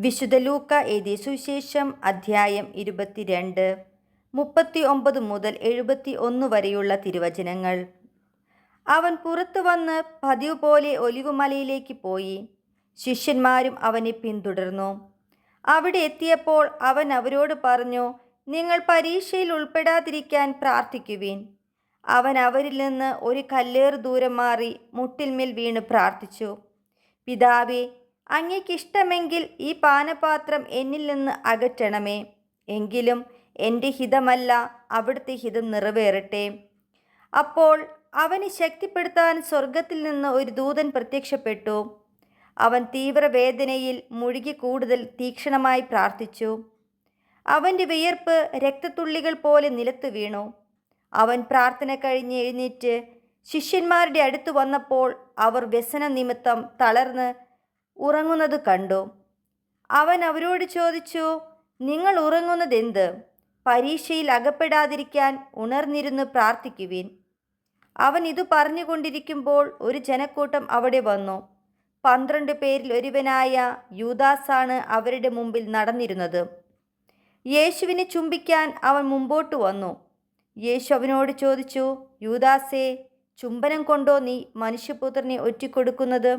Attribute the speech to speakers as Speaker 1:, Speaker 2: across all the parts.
Speaker 1: വിശുദ്ധ ലൂക്ക എഴുതിയ സുവിശേഷം അധ്യായം 22 39 മുതൽ 71 വരെയുള്ള തിരുവചനങ്ങൾ. അവൻ പുറത്തു വന്ന് പതിവ് പോലെ ഒലിവുമലയിലേക്ക് പോയി. ശിഷ്യന്മാരും അവനെ പിന്തുടർന്നു. അവിടെ എത്തിയപ്പോൾ അവൻ അവരോട് പറഞ്ഞു, നിങ്ങൾ പരീക്ഷയിൽ ഉൾപ്പെടാതിരിക്കാൻ പ്രാർത്ഥിക്കുവിൻ. അവൻ അവരിൽ നിന്ന് ഒരു കല്ലേറ് ദൂരം മാറി മുട്ടിന്മേൽ വീണ് പ്രാർത്ഥിച്ചു. പിതാവേ, അങ്ങയ്ക്കിഷ്ടമെങ്കിൽ ഈ പാനപാത്രം എന്നിൽ നിന്ന് അകറ്റണമേ. എങ്കിലും എൻ്റെ ഹിതമല്ല, അവിടുത്തെ ഹിതം നിറവേറട്ടെ. അപ്പോൾ അവനെ ശക്തിപ്പെടുത്താൻ സ്വർഗത്തിൽ നിന്ന് ഒരു ദൂതൻ പ്രത്യക്ഷപ്പെട്ടു. അവൻ തീവ്രവേദനയിൽ മുഴുകി കൂടുതൽ തീക്ഷ്ണമായി പ്രാർത്ഥിച്ചു. അവൻ്റെ വിയർപ്പ് രക്തത്തുള്ളികൾ പോലെ നിലത്ത് വീണു. അവൻ പ്രാർത്ഥന കഴിഞ്ഞ് എഴുന്നേറ്റ് ശിഷ്യന്മാരുടെ അടുത്ത് വന്നപ്പോൾ അവർ വ്യസന നിമിത്തം തളർന്ന് ഉറങ്ങുന്നത് കണ്ടു. അവൻ അവരോട് ചോദിച്ചു, നിങ്ങൾ ഉറങ്ങുന്നതെന്ത്? പരീക്ഷയിൽ അകപ്പെടാതിരിക്കാൻ ഉണർന്നിരുന്ന് പ്രാർത്ഥിക്കുവിൻ. അവൻ ഇതു പറഞ്ഞുകൊണ്ടിരിക്കുമ്പോൾ ഒരു ജനക്കൂട്ടം അവിടെ വന്നു. 12 പേരിൽ ഒരുവനായ യൂദാസാണ് അവരുടെ മുമ്പിൽ നടന്നിരുന്നത്. യേശുവിനെ ചുംബിക്കാൻ അവൻ മുമ്പോട്ട് വന്നു. യേശു അവനോട് ചോദിച്ചു, യൂദാസേ, ചുംബനം കൊണ്ടോ നീ മനുഷ്യപുത്രനെ ഒറ്റിക്കൊടുക്കുന്നത്?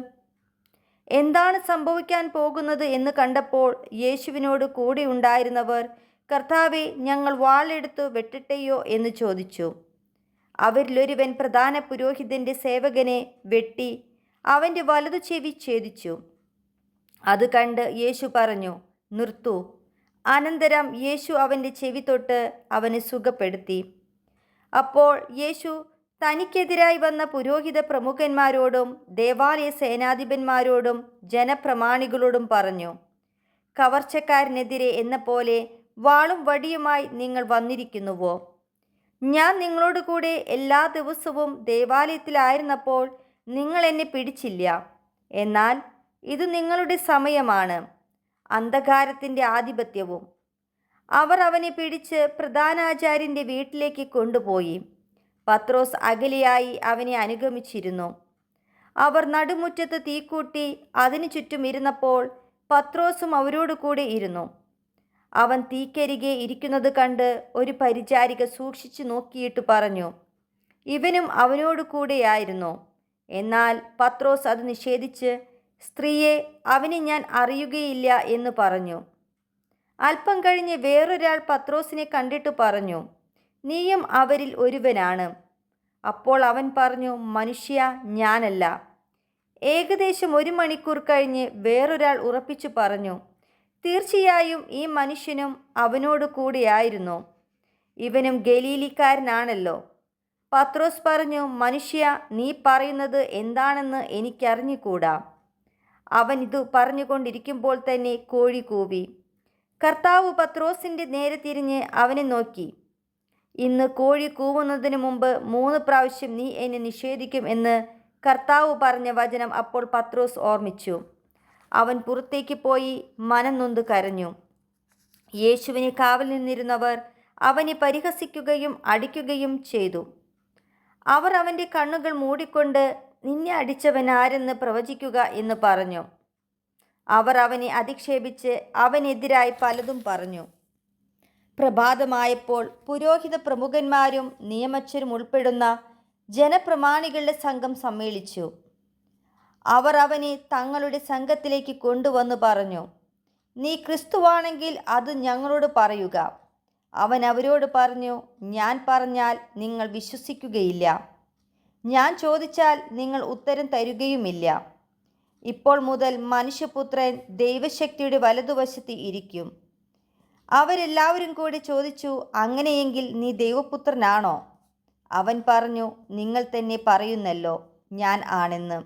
Speaker 1: എന്താണ് സംഭവിക്കാൻ പോകുന്നത് എന്ന് കണ്ടപ്പോൾ യേശുവിനോട് കൂടെ ഉണ്ടായിരുന്നവർ, കർത്താവേ, ഞങ്ങൾ വാളെടുത്തു വെട്ടട്ടെയോ എന്ന് ചോദിച്ചു. അവരിലൊരുവൻ പ്രധാന പുരോഹിതൻ്റെ സേവകനെ വെട്ടി അവൻ്റെ വലതു ചെവി ഛേദിച്ചു. അത് കണ്ട് യേശു പറഞ്ഞു, നിർത്തൂ. അനന്തരം യേശു അവൻ്റെ ചെവി തൊട്ട് അവനെ സുഖപ്പെടുത്തി. അപ്പോൾ യേശു തനിക്കെതിരായി വന്ന പുരോഹിത പ്രമുഖന്മാരോടും ദേവാലയ സേനാധിപന്മാരോടും ജനപ്രമാണികളോടും പറഞ്ഞു, കവർച്ചക്കാരനെതിരെ എന്ന പോലെ വാളും വടിയുമായി നിങ്ങൾ വന്നിരിക്കുന്നുവോ? ഞാൻ നിങ്ങളോട് കൂടെ എല്ലാ ദിവസവും ദേവാലയത്തിലായിരുന്നപ്പോൾ നിങ്ങൾ എന്നെ പിടിച്ചില്ല. എന്നാൽ ഇത് നിങ്ങളുടെ സമയമാണ്, അന്ധകാരത്തിൻ്റെ ആധിപത്യവും. അവർ അവനെ പിടിച്ച് പ്രധാനാചാര്യൻ്റെ വീട്ടിലേക്ക് കൊണ്ടുപോയി. പത്രോസ് അകലെയായി അവനെ അനുഗമിച്ചിരുന്നു. അവർ നടുമുറ്റത്ത് തീക്കൂട്ടി അതിനു ചുറ്റും ഇരുന്നപ്പോൾ പത്രോസും അവരോട് കൂടെ ഇരുന്നു. അവൻ തീക്കരികെ ഇരിക്കുന്നത് കണ്ട് ഒരു പരിചാരിക സൂക്ഷിച്ചു നോക്കിയിട്ട് പറഞ്ഞു, ഇവനും അവനോട് കൂടെയായിരുന്നു. എന്നാൽ പത്രോസ് അത് നിഷേധിച്ച്, സ്ത്രീയെ, അവനെ ഞാൻ അറിയുകയില്ല എന്ന് പറഞ്ഞു. അല്പം കഴിഞ്ഞ് വേറൊരാൾ പത്രോസിനെ കണ്ടിട്ട് പറഞ്ഞു, നീയും അവരിൽ ഒരുവനാണ്. അപ്പോൾ അവൻ പറഞ്ഞു, മനുഷ്യ, ഞാനല്ല. ഏകദേശം 1 മണിക്കൂർ കഴിഞ്ഞ് വേറൊരാൾ ഉറപ്പിച്ചു പറഞ്ഞു, തീർച്ചയായും ഈ മനുഷ്യനും അവനോട് കൂടെയായിരുന്നു. ഇവനും ഗലീലിക്കാരനാണല്ലോ. പത്രോസ് പറഞ്ഞു, മനുഷ്യ, നീ പറയുന്നത് എന്താണെന്ന് എനിക്കറിഞ്ഞുകൂടാ. അവൻ ഇതു പറഞ്ഞുകൊണ്ടിരിക്കുമ്പോൾ തന്നെ കോഴി കൂവി. കർത്താവ് പത്രോസിൻ്റെ നേരെ തിരിഞ്ഞ് അവനെ നോക്കി. ഇന്ന് കോഴി കൂവുന്നതിന് മുമ്പ് 3 പ്രാവശ്യം നീ എന്നെ നിഷേധിക്കും എന്ന് കർത്താവ് പറഞ്ഞ വചനം അപ്പോൾ പത്രോസ് ഓർമ്മിച്ചു. അവൻ പുറത്തേക്ക് പോയി മനം നൊന്ത് കരഞ്ഞു. യേശുവിനെ കാവൽ നിന്നിരുന്നവർ അവനെ പരിഹസിക്കുകയും അടിക്കുകയും ചെയ്തു. അവർ അവൻ്റെ കണ്ണുകൾ മൂടിക്കൊണ്ട്, നിന്നെ അടിച്ചവൻ ആരെന്ന് പ്രവചിക്കുക എന്ന് പറഞ്ഞു. അവർ അവനെ അധിക്ഷേപിച്ച് അവനെതിരായി പലതും പറഞ്ഞു. പ്രഭാതമായപ്പോൾ പുരോഹിത പ്രമുഖന്മാരും നിയമജ്ഞരും ഉൾപ്പെടുന്ന ജനപ്രമാണികളുടെ സംഘം സമ്മേളിച്ചു. അവർ അവനെ തങ്ങളുടെ സംഘത്തിലേക്ക് കൊണ്ടുവന്ന് പറഞ്ഞു, നീ ക്രിസ്തുവാണെങ്കിൽ അത് ഞങ്ങളോട് പറയുക. അവൻ അവരോട് പറഞ്ഞു, ഞാൻ പറഞ്ഞാൽ നിങ്ങൾ വിശ്വസിക്കുകയില്ല. ഞാൻ ചോദിച്ചാൽ നിങ്ങൾ ഉത്തരം തരുകയുമില്ല. ഇപ്പോൾ മുതൽ മനുഷ്യപുത്രൻ ദൈവശക്തിയുടെ വലതുവശത്ത് ഇരിക്കും. അവരെല്ലാവരും കൂടി ചോദിച്ചു, അങ്ങനെയെങ്കിൽ നീ ദൈവപുത്രനാണോ? അവൻ പറഞ്ഞു, നിങ്ങൾ തന്നെ പറയുന്നല്ലോ ഞാൻ ആണെന്ന്.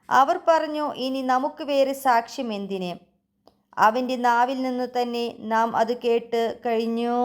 Speaker 1: അവർ പറഞ്ഞു, ഇനി നമുക്ക് വേറെ സാക്ഷ്യം എന്തിന്? അവൻ്റെ നാവിൽ നിന്ന് തന്നെ നാം അത് കേട്ട് കഴിഞ്ഞു.